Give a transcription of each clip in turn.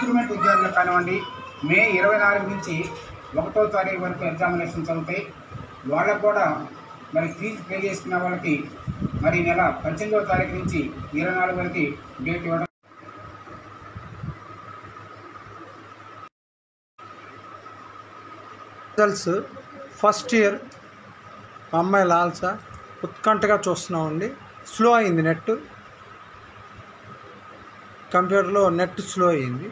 Increment ఉద్యోగులకు కానివ్వండి మే 24 నుంచి 1వ తారీఖు వరకు ఎగ్జామినేషన్స్ అవుతాయి. వాళ్ళకు కూడా మరి ఫీజు పే చేసుకున్న వాళ్ళకి మరి నెల 18వ తారీఖు నుంచి 24 వరకు డేట్ ఇవ్వడం. రిజల్ట్స్ ఫస్ట్ ఇయర్ అమ్మాయి లాల్సా ఉత్కంఠగా చూస్తున్నామండి. స్లో అయింది నెట్, కంప్యూటర్లో నెట్ స్లో అయింది.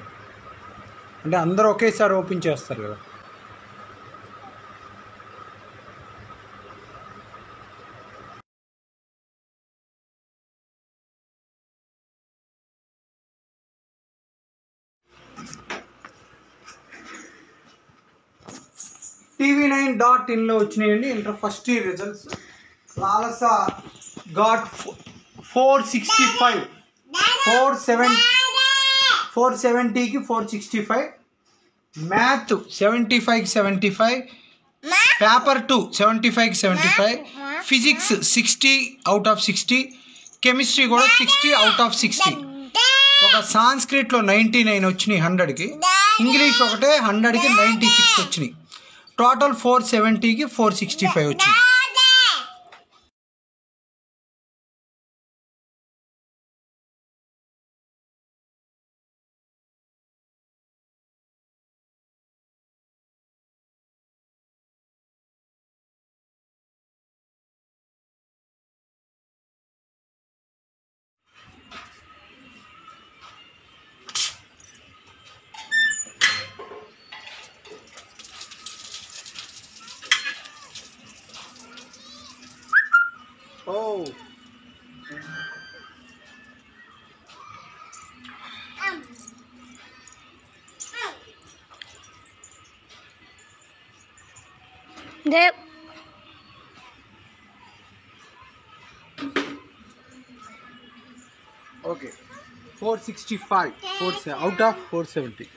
అంటే అందరూ ఒకేసారి ఓపెన్ చేస్తారు కదా. TV9.inలో వచ్చినాయండి inter first year results. Lalasa got 465, 470కి 465, మ్యాథ్ 75కి 75, పేపర్ 2 75కి 75, ఫిజిక్స్ 60 అవుట్ ఆఫ్ 60, కెమిస్ట్రీ కూడా 60 అవుట్ ఆఫ్ 60. ఒక సాంస్క్రిట్లో 99 వచ్చినాయి 100కి, ఇంగ్లీష్ ఒకటే 100కి 96 వచ్చినాయి. టోటల్ 470కి 465 వచ్చింది. Oh. Yep. Okay. 465 out of 470.